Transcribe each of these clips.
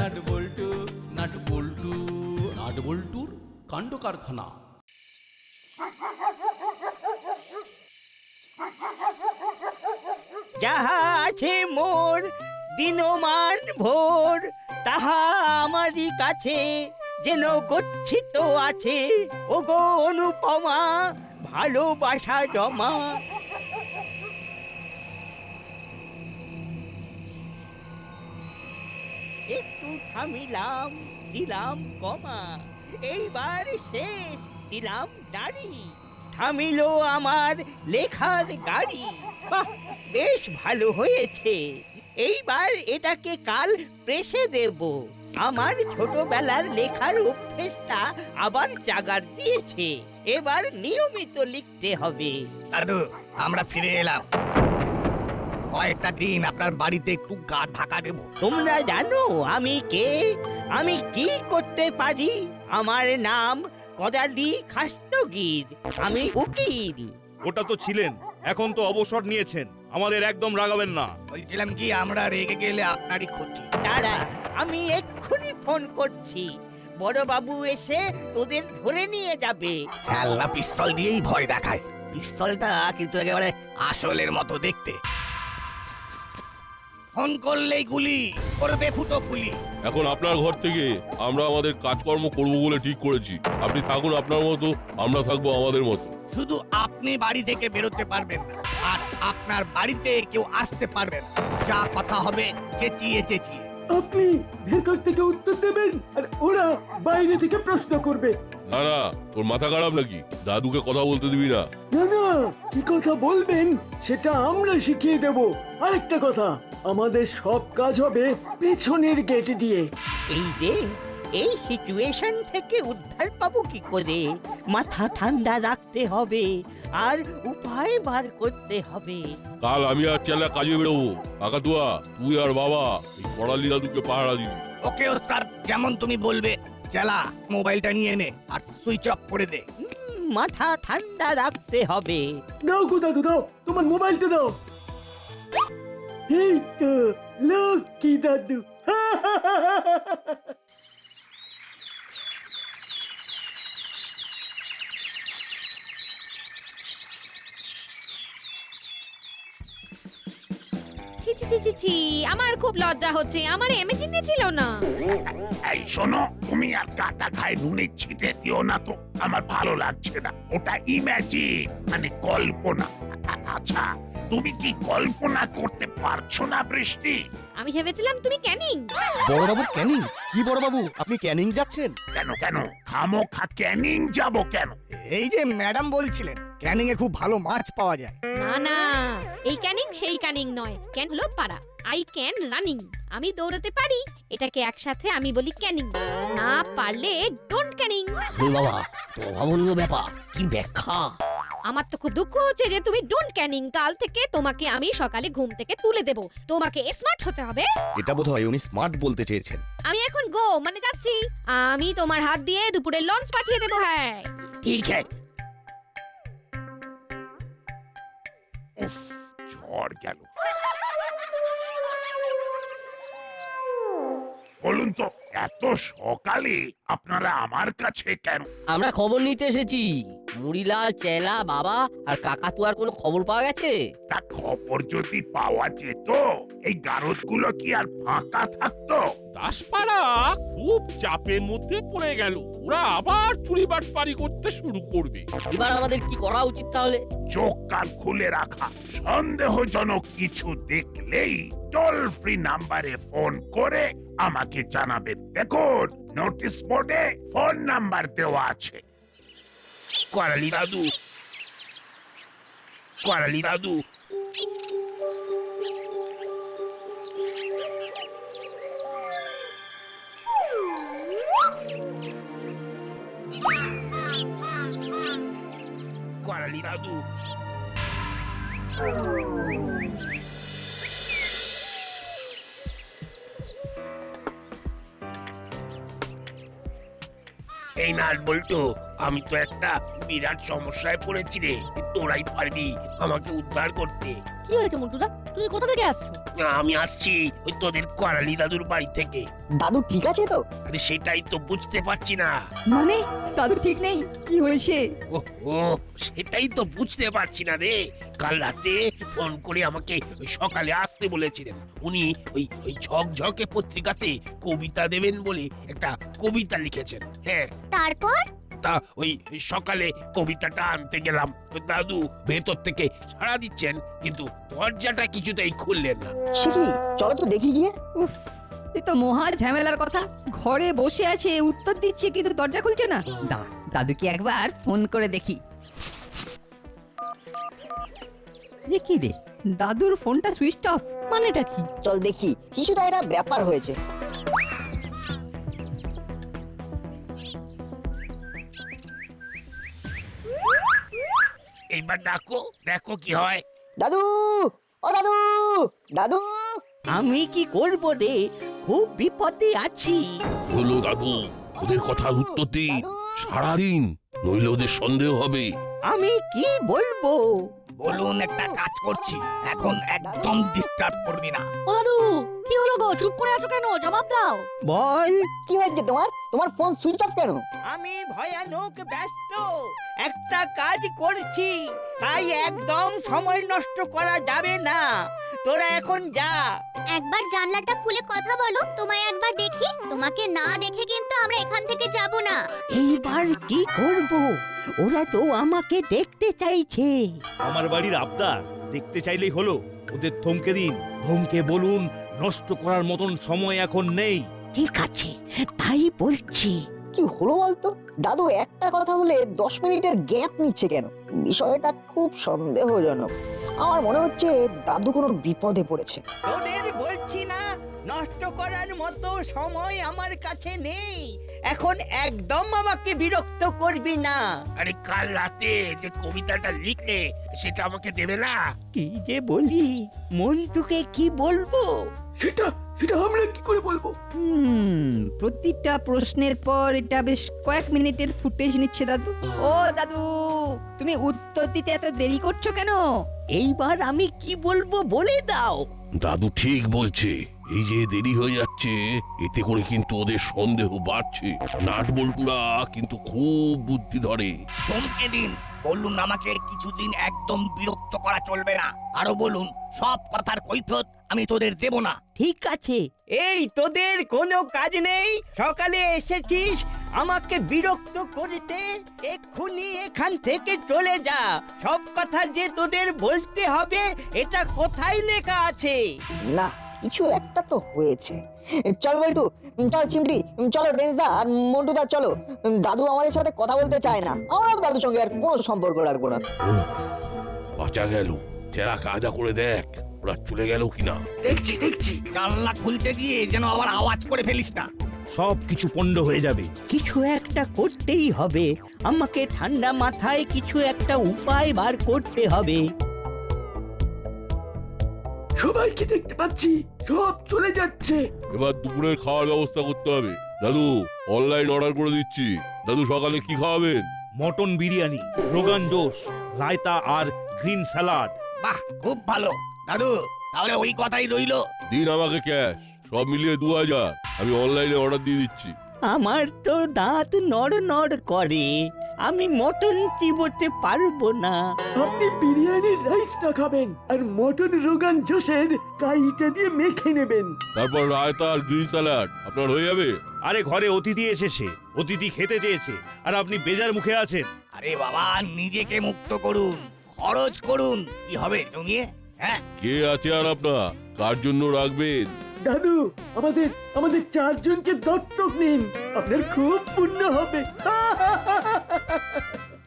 Nut বল্টু, nut বল্টু, nut বল্টুর কাণ্ড কারখানা। যাহা আছে মোর দিনমান ভোর, তাহা আমারই কাছে যেন গচ্ছিত আছে। ওগো অনুপমা, ভালোবাসা জমা। একটু থামিলাম, দিলাম কমা, এইবার শেষ, দিলাম দাড়ি। থামিল আমার লেখার গাড়ি। বাহ, বেশ ভালো হয়েছে। এইবার এটাকে কাল প্রেসে দেব। আমার ছোটবেলার লেখার অভ্যেসটা আবার জাগার দিয়েছে। এবার নিয়মিত লিখতে হবে। দাদু, আমরা ফিরে এলাম। কয়েকটা দিন আপনার বাড়িতে একটু গা ঢাকা দেব। তোমরা জানো আমি কে, আমি কি করতে পারি? আমার নাম কদালি খাস্তগির, আমি উকিল। ওটা তো ছিলেন, এখন তো অবসর নিয়েছেন। আমাদের একদম রাগাবেন না। বলছিলাম কি, আমরা রেগে গেলে আপনারই ক্ষতি। দাঁড়া, আমি এক্ষুনি ফোন করছি। বড় বাবু এসে তোদের ধরে নিয়ে যাবে। খেলনা পিস্তল দিয়েই ভয় দেখায়। পিস্তলটা কিন্তু একেবারে আসলের মতো দেখতে। ফোন করলেই গুলি করবে, ফুটো গুলি। এখন আপনার ঘর থেকে আমরা আমাদের কাজকর্ম করব বলে ঠিক করেছি। আপনি থাকুন আপনার মতো, আমরা থাকবো আমাদের মতো। শুধু আপনি বাড়ি থেকে বেরোতে পারবেন না, আর আপনার বাড়িতে কেউ আসতে পারবেন না। যা কথা হবে চেঁচিয়ে চেঁচিয়ে। আপনি ভেতর থেকে উত্তর দেবেন আর ওরা বাইরে থেকে প্রশ্ন করবে। না না, তোর মাথা খারাপ নাকি? দাদুকে কথা বলতে দিবি না? না না, কি কথা বলবেন সেটা আমরা শিখিয়ে দেব। আরেকটা কথা, আমাদের সব কাজ হবে পেছনের গেট দিয়ে। এই রে, এই সিচুয়েশন থেকে উদ্ধার পাবো কি করে? মাথা ঠান্ডা রাখতে হবে আর উপায় বার করতে হবে। কাল আমি আর চেলা কাজে বেরোবো। কাকাতুয়া, তুই আর বাবা এই পড়ালি দাদুকে পাহারা দিবি। ওকে ওস্তাদ, যেমন তুমি বলবে। চালা, মোবাইলটা নিয়ে নে আর সুইচ অফ করে দে। মাথা ঠান্ডা রাখতে হবে। দাও গো দাদু, দাও তোমার মোবাইলটা দাও। এই তো লক্ষ্মী দাদু। ছি ছি ছি ছি ছি, আমার খুব লজ্জা হচ্ছে। আমার এমেজিনে ছিল না। এই শোনো, তুমি আর কাটা খায় নুনে ছিটে দিও না তো, আমার ভালো লাগছে না। ওটা ইম্যাজিন, মানে কল্পনা। আচ্ছা, তুমি কি কল্পনা করতে পারছো না বৃষ্টি? আমি ভেবেছিলাম তুমি ক্যানিং। বড়বাবু ক্যানিং? কি বড়বাবু, আপনি ক্যানিং যাচ্ছেন? কেন কেন খামোখা ক্যানিং যাব কেন? এই যে ম্যাডাম বলছিলেন ক্যানিং এ খুব ভালো মাছ পাওয়া যায়। না না, এই ক্যানিং সেই ক্যানিং নয়। ক্যান হলো পারা, আই ক্যান রানিং। আমি দৌড়াতে পারি, এটাকে একসাথে আমি বলি ক্যানিং। না পারলে ডোন্ট ক্যানিং। বাবা, তো অভাবনীয় ব্যাপার, কি ব্যাখ্যা? আমার তো খুব দুঃখ হচ্ছে যে তুমি ডোন্ট ক্যানিং। কাল থেকে তোমাকে আমি সকালে ঘুম থেকে তুলে দেব। তোমাকে স্মার্ট হতে হবে। এটা বোধহয় উনি স্মার্ট বলতে চেয়েছেন। আমি এখন গো মানে যাচ্ছি। আমি তোমার হাত দিয়ে দুপুরে লঞ্চ পাঠিয়ে দেবো। হ্যাঁ ঠিক আছে। উফ, ঝড় গেল। বলুন তো, এত সকালে আপনারা আমার কাছে কেন? আমরা খবর নিতে এসেছি। মুড়িলাল, চেলা, বাবা আর কাকাতুয়ার কোনো খবর পাওয়া গেছে? তা খবর যদি পাওয়া যেত, এই গারদগুলো কি আর ফাঁকা থাকতো? দাসপাড়া খুব চাপের মধ্যে পড়ে গেল। ওরা আবার চুরি বাটপারি করতে শুরু করবে। এবার আমাদের কি করা উচিত তাহলে? চোখ কান খুলে রাখা। সন্দেহজনক কিছু দেখলেই টোল ফ্রি নাম্বারে ফোন করে আমাকে জানাবেন। দেখুন, নোটিশ বোর্ডে ফোন নাম্বার দেওয়া আছে। করালি দাদু, করালি দাদু। করালি দাদু। এই নাট বল্টু, আমি তো একটা বিরাট সমস্যায় পড়েছি রে। তোরাই পারবি আমাকে উদ্ধার করতে। কি হয়েছে মন্টুদা, তুমি কোথা থেকে আসছো? আমি আসছি ওই তোদের করালি দাদুর বাড়ি থেকে। দাদু ঠিক আছে তো? আরে সেটাই তো বুঝতে পারছি না। মানে দাদু ঠিক নেই? কি হয়েছে? ও সেটাই তো বুঝতে পারছি না রে। কাল রাতে ফোন করে আমাকে ওই সকালে আসতে বলেছিলেন। উনি ওই ঝকঝকে পত্রিকাতে কবিতা দেবেন বলে একটা কবিতা লিখেছেন। হ্যাঁ, তারপর তা ওই সকালে কবিতাটা আনতে গেলাম, তো দাদু ভেতর থেকে সাড়া দিচ্ছেন, কিন্তু দরজাটা কিছুতেই খুললেন না। সে কি, চলো তো দেখি গিয়ে। উফ, এ তো মহা ঝামেলার কথা। ঘরে বসে আছে, উত্তর দিচ্ছে কিন্তু দরজা খুলছে না। দাদুকে একবার ফোন করে দেখি। দেখি রে, দাদুর ফোনটা সুইচ অফ। মানেটা কি? চল দেখি, কিছু তো একটা ব্যাপার হয়েছে। এইবার ডাকো, দেখো কি হয়। দাদু, ও দাদু, দাদু। আমি কি করব রে, খুব বিপদে আছি। হলো দাদু, ওদের কথার উত্তর দিন, সারাদিন, নইলে ওদের সন্দেহ হবে। আমি কি বলবো? বলুন একটা কাজ করছি, এখন একদম ডিস্টার্ব করবি না। ও দাদু, কি হলো গো, চুপ করে আছো কেন? জবাব দাও। বল। কি হয়েছে তোমার? তোমার ফোন সুইচ অফ কেন? আমি ভয়ানক ব্যস্ত, একটা কাজ করছি, তাই একদম সময় নষ্ট করা যাবে না। তোরা এখন যা। একবার জানলাটা খুলে কথা বলো, তোমায় একবার দেখি। তোমাকে না দেখে কিন্তু আমরা এখান থেকে যাব না। এইবার কি করব? ওরা তো আমাকে দেখতে চাইছে। আমার বাড়ির আবদার দেখতে চাইলেই হলো। ওদের থমকে দিন, ধমকে বলুন নষ্ট করার মতন সময় এখন নেই। ঠিক আছে, তাই বলছি। কি হলো বলতো? দাদু একটা কথা বলে 10 মিনিটের গ্যাপ নিচ্ছে কেন? বিষয়টা খুব সন্দেহজনক। আমার মনে হচ্ছে দাদু কোনো বিপদে পড়েছে। তোদের বলছি না, নষ্ট করার মতো সময় আমার কাছে নেই। এখন একদম আমাকে বিরক্ত করবি না। আরে কাল রাতে যে কবিতাটা লিখলে সেটা আমাকে দেবে না? কি যে বলি, মন্টুকে কি বলবো? সেটা সেটা আমরা কি করে বলবো? প্রতিটা প্রশ্নের পর এটা বেশ কয়েক মিনিটের ফুটেজ নিচ্ছে দাদু। ও দাদু, তুমি উত্তর দিতে এত দেরি করছো কেন? এইবার আমি কি বলবো বলে দাও। দাদু ঠিক বলছে, এই যে দেরি হয়ে যাচ্ছে, এতে করে কিন্তু ওদের সন্দেহ বাড়ছে। নাট বল্টুরা কিন্তু খুব বুদ্ধি ধরে। ধমকে দিন, বলুন আমাকে কিছুদিন একদম বিরক্ত করা চলবে না। আরো বলুন, সব কথার কৈফিয়ত আমি তোদের দেব না। ঠিক আছে, এই তোদের কোনো কাজ নেই, সকালে এসেছিস আমাকে বিরক্ত করতে, এক্ষুনি এখান থেকে চলে যা। সব কথা যে তোদের বলতে হবে এটা কোথায় লেখা আছে? না, কিছু একটা তো হয়েছে। চল বল্টু, চল চিমটি, চলো রেঞ্জদা আর মন্টুদা চলো। দাদু আমাদের সাথে কথা বলতে চায় না, আমরাও দাদুর সঙ্গে আর কোনো সম্পর্ক রাখবো না। বাঁচা গেল। যারা কাজা করে দেখ, ওরা চলে গেল কিনা। দেখছি দেখছি। জানলা খুলতে গিয়ে যেন আবার আওয়াজ করে ফেলিস না। সব কিছু পণ্ড হয়ে যাবে। কিছু একটা করতেই হবে, আমাকে ঠান্ডা মাথায় কিছু একটা উপায় বার করতে হবে। সবাইকে দেখতে পাচ্ছি, সব চলে যাচ্ছে। এবার দুপুরের খাওয়ার ব্যবস্থা করতে হবে। দাদু, অনলাইন অর্ডার করে দিচ্ছি। দাদু, সকালে কি খাওয়াবেন? মটন বিরিয়ানি, রোগান জোশ, রায়তা আর গ্রিন স্যালাড। বাহ, খুব ভালো দাদু, তাহলে ওই কথাই রইলো। দিন আমাকে ক্যাশ, সব মিলিয়ে 2000। আমি অনলাইনে অর্ডার দিয়ে দিচ্ছি। আমার তো দাঁত নড় নড় করে, আমি মটন চিবোতে পারবো না। আপনি বিরিয়ানির রাইসটা খাবেন আর মটন রোগান জোশের কাইটা দিয়ে মেখে নেবেন। তারপর রায়তা আর গ্রিন স্যালাড আপনার হয়ে যাবে। আরে ঘরে অতিথি এসেছে, অতিথি খেতে চেয়েছে, আর আপনি বেজার মুখে আছেন। আরে বাবা, নিজেকে মুক্ত করুন, খরচ করুন, কি হবে জমিয়ে? হ্যাঁ, কে আছে আর আপনার, কার জন্য রাখবেন? দাদু, আমাদের আমাদের 4 জনকে দত্তক নিন, আপনার খুব পুণ্য হবে।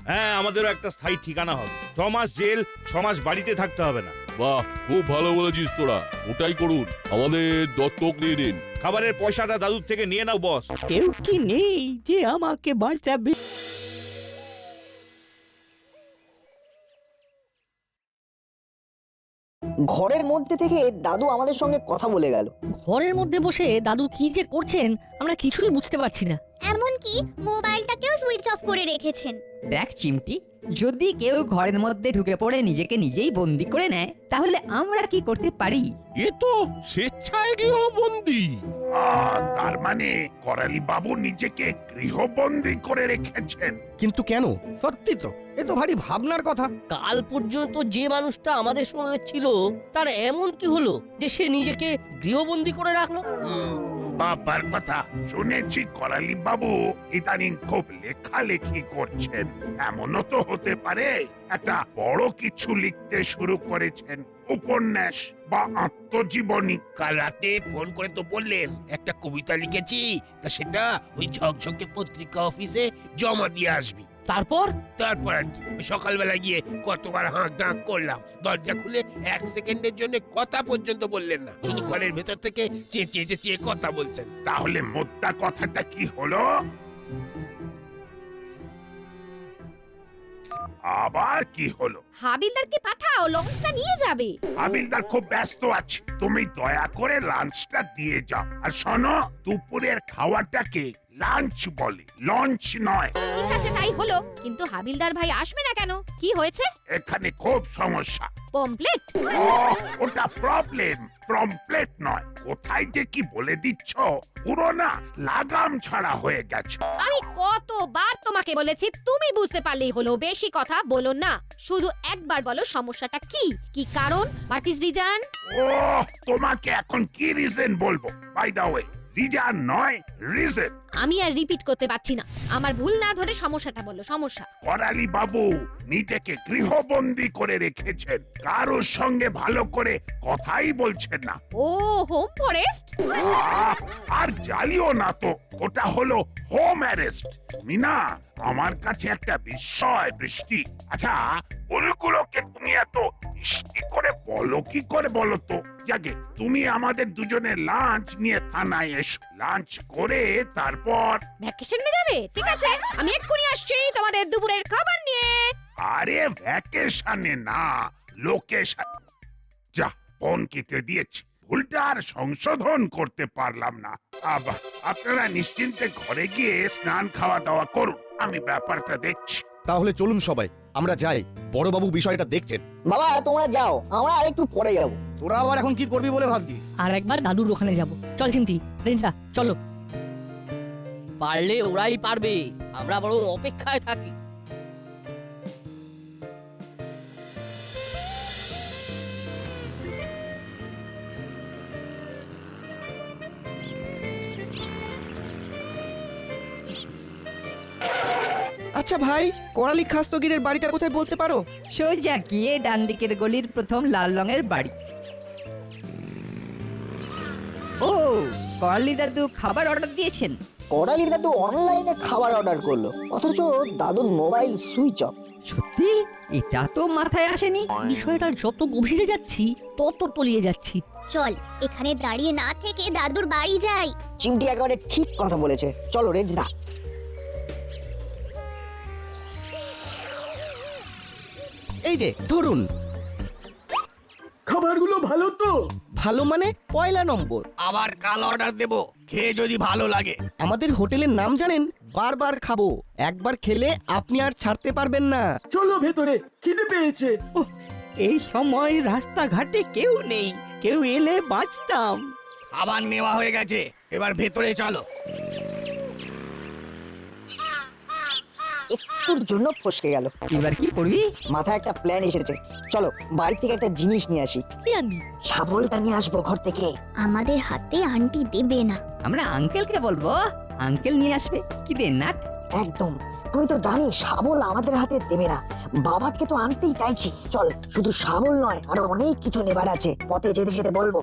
হ্যাঁ, আমাদেরও একটা স্থায়ী ঠিকানা হবে। 6 মাস জেল, 6 মাস বাড়িতে থাকতে হবে না। বাহ, খুব ভালো বলেছিস তোরা, ওটাই করুন। আমাদের দত্তক নিয়ে নিন। খাবারের পয়সাটা দাদুর থেকে নিয়ে নাও বস। কেউ কি নেই যে আমাকে বাঁচাবে? ঘরের মধ্যে থেকে দাদু আমাদের সঙ্গে কথা বলে গেল। ঘরের মধ্যে বসে দাদু কি যে করছেন আমরা কিছুই বুঝতে পারছি না। এমনকি মোবাইলটাকেও সুইচ অফ করে রেখেছেন। দেখ চিমটি, যদি কেউ ঘরের মধ্যে ঢুকে পড়ে নিজেকে নিজেই বন্দি করে নেয় তাহলে আমরা কি করতে পারি? এ তো স্বেচ্ছায় গৃহবন্দী। তার মানে করালি বাবু নিজেকে গৃহবন্দী করে রেখেছেন। কিন্তু কেন? সত্যি তো, এ তো ভারী ভাবনার কথা। কাল পর্যন্ত যে মানুষটা আমাদের সঙ্গে ছিল তার এমন কি হলো যে সে নিজেকে গৃহবন্দী করে রাখলো? বাবার কথা শুনেছি করালি বাবু ইদানিং খুব লেখালেখি করছেন। এমনও তো হতে পারে একটা বড় কিছু লিখতে শুরু করেছেন, উপন্যাস বা আত্মজীবনী। কাল রাতে ফোন করে তো বললেন একটা কবিতা লিখেছি, তা সেটা ওই ঝকঝকে পত্রিকা অফিসে জমা দিয়ে আসবি। তারপর তারপর আর কি, সকালবেলা গিয়ে কতবার হাঁক ডাক করলাম, দরজা খুলে 1 সেকেন্ডের জন্য কথা পর্যন্ত বললেন না, শুধু ঘরের ভেতর থেকে চেঁচিয়ে চেঁচিয়ে কথা বলছেন। তাহলে মোদ্দা কথাটা কি হলো? আবার কি হলো? হাবিলদারকে পাঠাও, লঞ্চটা নিয়ে যাবে। হাবিলদার খুব ব্যস্ত আছে, তুমি দয়া করে লাঞ্চটা দিয়ে যাও। আর শোনো, দুপুরের খাওয়াটাকে লাঞ্চ বলে, লঞ্চ নয়। ঠিক আছে তাই হলো, কিন্তু হাবিলদার ভাই আসবে না কেন? কি হয়েছে? এখানে খুব সমস্যা। পমপ্লেট? ওটা প্রবলেম, প্রমপ্লেট নয়। কোথায় যে কি বলে দিচ্ছ, পুরো না লাগাম ছাড়া হয়ে গেছে। আমি কতবার তোমাকে বলেছি তুমি বুঝতে পারলেই হলো, বেশি কথা বলো না। শুধু একবার বলো সমস্যাটা কি, কি কারণ, হোয়াট ইজ রিজন? ও, তোমাকে এখন কি রিজন বলবো? বাই দা ওয়ে, রিজন নয়, রিজন। আমি আর রিপিট করতে পারছি না, আমার ভুল না ধরে সমস্যাটা বলো। সমস্যা? করালি বাবু নিজেকে গৃহবন্দী করে রেখেছেন, কারোর সঙ্গে ভালো করে কথাই বলছেন না। ও, হোম ফরেস্ট? আর জ্বালিও না তো, ওটা হলো হোম অ্যারেস্ট। তুমি না আমার কাছে একটা বিস্ময়, বৃষ্টি। আচ্ছা, ওগুলোকে তুমি এত কি করে বলো, কি করে বলো তো? যাকে তুমি আমাদের দুজনের লাঞ্চ নিয়ে থানায় এসো, লাঞ্চ করে তারপর ভ্যাকেশনে যাবে? ঠিক আছে, আমি এক্ষুনি আসছি তোমাদের দুপুরের খাবার নিয়ে। আরে ভ্যাকেশনে না, লোকেশন। যা, ফোন কেটে দিয়েছি, ভুলটা আর সংশোধন করতে পারলাম না। আপনারা নিশ্চিন্তে ঘরে গিয়ে স্নান খাওয়া দাওয়া করুন, আমি ব্যাপারটা দেখছি। তাহলে চলুন সবাই আমরা যাই, বড়বাবু বিষয়টা দেখছেন। বাবা তোমরা যাও, আমরা আর একটু পরে যাব। তোরা আবার এখন কি করবি বলে ভাবছিস? আর একবার দাদুর ওখানে যাব। চল চিমটি, রেঞ্জদা চলো। পারলে ওরাই পারবে, আমরা বড় অপেক্ষায় থাকি। আচ্ছা ভাই, করালি খাস্তগিরের বাড়িটা কোথায় বলতে পারো? সোজা গিয়ে ডান দিকের গলির প্রথম লাল রঙের বাড়ি। ও, করালি দাদু খাবার অর্ডার দিয়েছেন? করালি দাদু অনলাইনে খাবার অর্ডার করলো, অথচ দাদুর মোবাইল সুইচ অফ। সত্যি? এটা তো মাথায় আসেনি। বিষয়টা যত গভীরে যাচ্ছি তত তলিয়ে যাচ্ছি। চল এখানে দাঁড়িয়ে না থেকে দাদুর বাড়ি যাই। চিমটি একেবারে ঠিক কথা বলেছে, চলো রেঞ্জদা। এই যে ধরুন। খাবারগুলো ভালো তো? ভালো মানে পয়লা নম্বর। আবার কাল অর্ডার দেব, খেয়ে যদি ভালো লাগে। আমাদের হোটেলের নাম জানেন? বারবার খাবো, একবার খেলে আপনি আর ছাড়তে পারবেন না। চলো ভেতরে, খিদে পেয়েছে। এই সময় রাস্তাঘাটে কেউ নেই, কেউ এলে বাঁচতাম। আবার নেওয়া হয়ে গেছে, এবার ভেতরে চলো। একটুর জন্য ফসকে গেল। এবার কি করবি? মাথায় একটা প্ল্যান এসেছে, চলো বাড়ি থেকে একটা জিনিস নিয়ে আসি। কি আনবি? শাবলটা নিয়ে আসবো ঘর থেকে। আমাদের হাতে আন্টি দেবে না। আমরা আঙ্কেলকে বলবো, আঙ্কেল নিয়ে আসবে। কি রে নাট? একদম, তুমি তো জানি শাবল আমাদের হাতে দেবে না। বাবাকে তো আনতেই চাইছি। চল, শুধু শাবল নয়, আরো অনেক কিছু নেবার আছে, পথে যেতে যেতে বলবো।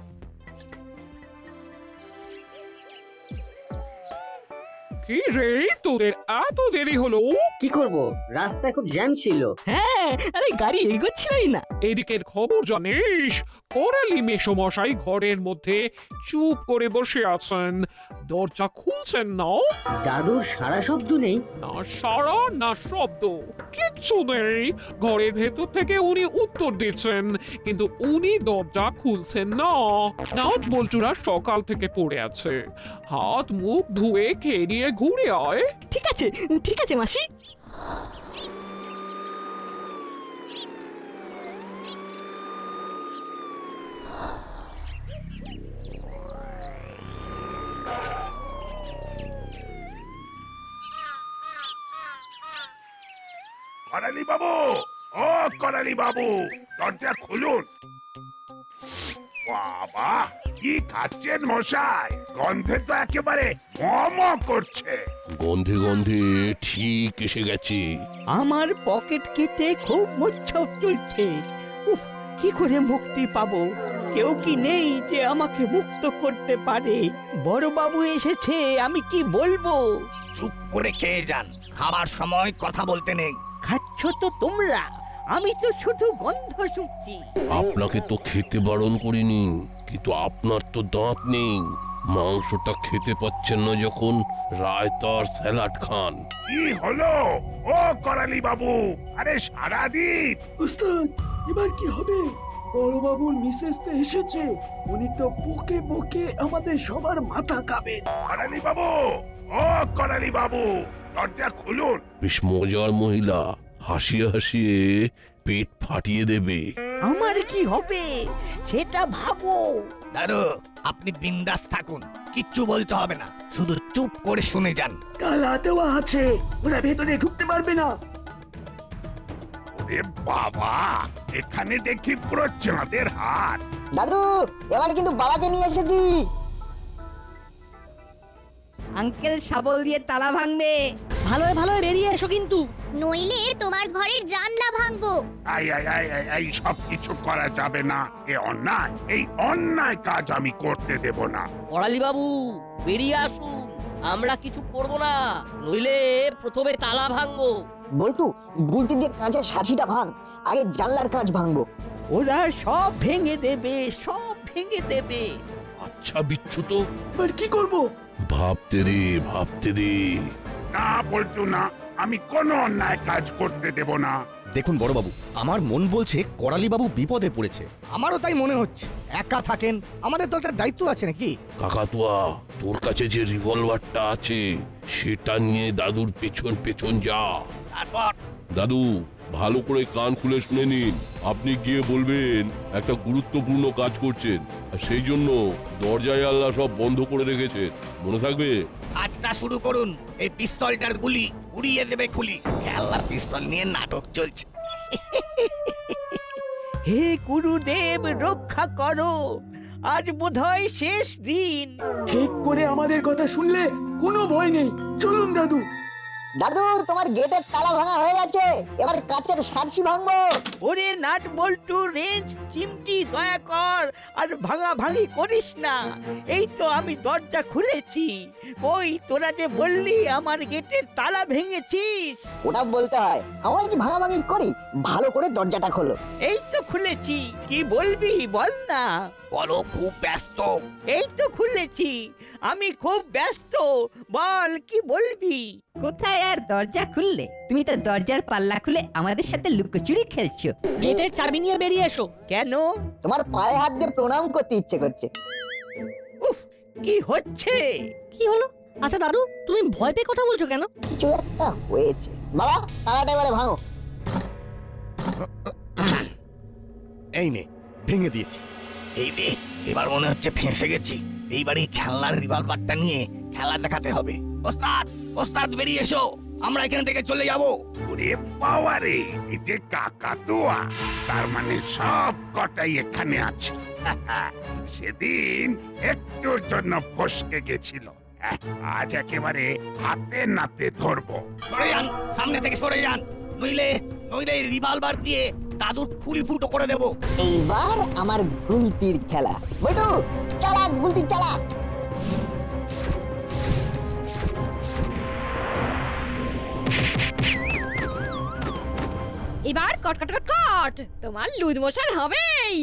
কি রে তোদের এত দেরি হলো? কি করব, রাস্তায় খুব জ্যাম ছিল। হ্যাঁ, আরে গাড়ি এগোচ্ছিলই না। এদিকের খবর জানিস? করালি মেসমশাই ঘরের মধ্যে চুপ করে বসে আছেন, দরজা খুলছেন না। দাদুর সারা শব্দ নেই। না সাড়া না শব্দ, কিচ্ছু নেই। ঘরের ভেতর থেকে উনি উত্তর দিচ্ছেন, কিন্তু উনি দরজা খুলছেন না। নাট বল্টুরা সকাল থেকে পড়ে আছে, হাত মুখ ধুয়ে খেয়ে নিয়ে ঘুরে আয়। ঠিক আছে মাসি। করালি বাবু, ও করালি বাবু, দরজা খুলুন। বাবা, কি খাচ্ছেন মশাই? গন্ধে তো একেবারে ম করছে। গন্ধে গন্ধে ঠিক এসে গেছে। আমার পকেট কেটে খুব মোচ্ছব চলছে। উফ, কি করে মুক্তি পাবো? কেউ কি নেই যে আমাকে মুক্ত করতে পারে? বড় বাবু এসেছে, আমি কি বলবো? চুপ করে খেয়ে যান, খাবার সময় কথা বলতে নেই। খাচ্ছ তো তোমরা, আমি তো শুধু গন্ধ শুকছি। আপনাকে তো খেতে বারণ করিনি, কিন্তু আপনার তো দাঁত নেই। মাংসটা খেতে পাচ্ছেন না যখন রায়তার স্যালাড খান। কি হলো ও করালি বাবু? আরে সারাদিন উস্তাদ, এবার কি হবে? বড়বাবুর মিসেস তো এসেছে, উনি তো বকে বকে আমাদের সবার মাথা খাবেন। করালি বাবু, ও করালি বাবু, দরজা খুলুন। বেশ মজার মহিলা, হাসিয়ে হাসিয়ে পেট ফাটিয়ে দেবে। আমার কি হবে সেটা ভাবো। দাদু, আপনি বিন্দাস থাকুন, কিচ্ছু বলতে হবে না, শুধু চুপ করে শুনে যান। তালা দেওয়া আছে, ওরা ভেতরে ঢুকতে পারবে না। ওরে বাবা, এখানে দেখি পুরো চাঁদের হাট। দাদু, এবার কিন্তু বাবাকে নিয়ে এসেছি। আঙ্কেল শাবল দিয়ে তালা ভাঙবে। ভালো বেরিয়ে এসো কিন্তু। নইলে তোমার ঘরের জানলা ভাঙবো। এই সব কিছু করা যাবে না, এ অন্যায়। এই অন্যায় কাজ আমি করতে দেব না। করালি বাবু বেরিয়ে আসুন, আমরা কিছু করব না, নইলে প্রথমে তালা ভাঙবো। বল্টু, গুলতি দিয়ে কাঁচের সাঁচিটা ভাঙ, আগে জানলার কাঁচ ভাঙবো। ওরা সব ভেঙে দেবে, সব ভেঙে দেবে। আচ্ছা বিচ্ছু, তো এবার কি করব? ভাবতে দে। না বলতো না, আমি কোনো অন্যায় কাজ করতে দেব না। দেখুন বড়বাবু, আমার মন বলছে করালি বাবু বিপদে পড়েছে। আমারও তাই মনে হচ্ছে। একা থাকেন, আমাদের তো একটা দায়িত্ব আছে নাকি? কাকাতুয়া, তোর কাছে যে রিভলভারটা আছে সেটা নিয়ে দাদুর পেছন পেছন যা। তারপর দাদু, ভালো করে কান খুলে শুনে নিন। আপনি গিয়ে বলবেন একটা গুরুত্বপূর্ণ কাজ করছেন, আর সেই জন্য দরজা জানলা সব বন্ধ করে রেখেছেন। মনে থাকবে? কাজটা শুরু করুন। এই পিস্তলটার গুলি উড়িয়ে দেবে খুলি। খেলনা পিস্তল নিয়ে নাটক চলছে। হে গুরুদেব, রক্ষা করো, আজ বোধহয় শেষ দিন। ঠিক করে আমাদের কথা শুনলে কোনো ভয় নেই। চলুন দাদু। দাদু, তোমার গেটের তালা ভাঙা হয়ে গেছে, এবার কাঁচের সাঁচি ভাঙবো। ওরে নাট বল্টু, রেঞ্জ চিমটি, দয়া কর আর ভাঙাভাঙি করিস না। এই তো আমি দরজা খুলেছি। কই, তোরা যে বললি আমার গেটের তালা ভেঙেছিস। ওটা বলতে হয়, আমরা কি ভাঙাভাঙি করি? ভালো করে দরজাটা খোলো। এই তো খুলেছি, কি বলবি বল না। বলো, খুব ব্যস্ত। এই তো খুলেছি, আমি খুব ব্যস্ত, বল কি বলবি। কোথায় আর দরজা খুললে? তুমি তো দরজার পাল্লা খুলে আমাদের সাথে লুকোচুরি খেলছো। গেটের চাবি নিয়ে বেরিয়ে এসো। কেন? তোমার পায়ে হাত দিয়ে প্রণাম করতে ইচ্ছে করছে। উফ, কি হচ্ছে? কি হলো? আচ্ছা দাদু, তুমি ভয় পেয়ে কথা বলছো কেন? কিছু একটা হয়েছে। বাবা, তালাটা এবারে ভাঙো। এই নে, ভেঙে দিয়েছি। এই রে, এবার মনে হচ্ছে ফেঁসে গেছি। এইবারই খেলনার রিভলভারটা নিয়ে খেলা দেখাতে হবে। ওস্তাদ বেরিয়ে এসো, আমরা এখান থেকে চলে যাব। ওরে বাবা রে, এই যে কাকাতুয়া, তার মানে সব কটাই এখানে আছে। সেদিন একটুর জন্য ফসকে গেছিল, আজ একেবারে হাতে নাতে ধরবো। সরে যান, সামনে থেকে সরে যান, নইলে রিভলভার দিয়ে দাদুর খুলি ফুটো করে দেব। এইবার আমার গুলতির খেলা। বল্টু, চালা গুলতি চালা। এবার কট কট কট কট তোমার লুজ মোশন হবেই।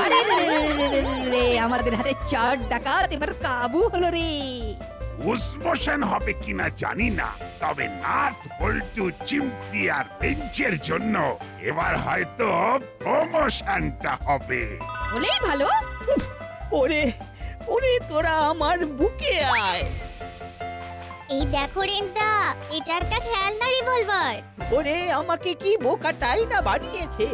আরে রে রে রে রে রে রে, আমাদের হাতে 4 ডাকাত এবার কাবু হলো রে। উসবোশন হবে কিনা জানি না, তবে নাট বল্টু চিমটি আর বেঞ্চের জন্য এবার হয়তো প্রমোশনটা হবে। বলেই ভালো। ওরে ওরে তোরা আমার বুকে আয়। এই দেখো রেঞ্জদা, এটা একটা খেলনা রিভলভার। ওরে আমাকে কি বোকাটাই না বানিয়েছে।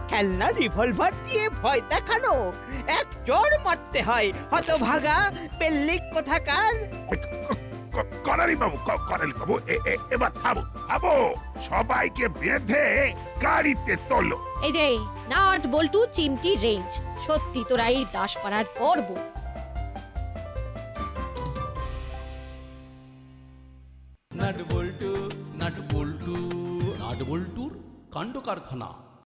খেলনা রিভলভার দিয়ে ভয় দেখানো, এক চড় মারতে হয় হতভাগা পেল্লিক কোথাকার। করালি বাবু, করালি বাবু, এবার থামো থামো, সবাইকে বেঁধে গাড়িতে তোলো। এই যে নাট বল্টু চিমটি রেঞ্জ, সত্যি তোরা এই দাসপাড়ার গর্ব। নাট বল্টু নাট বল্টু নাট বল্টুর কাণ্ড কারখানা।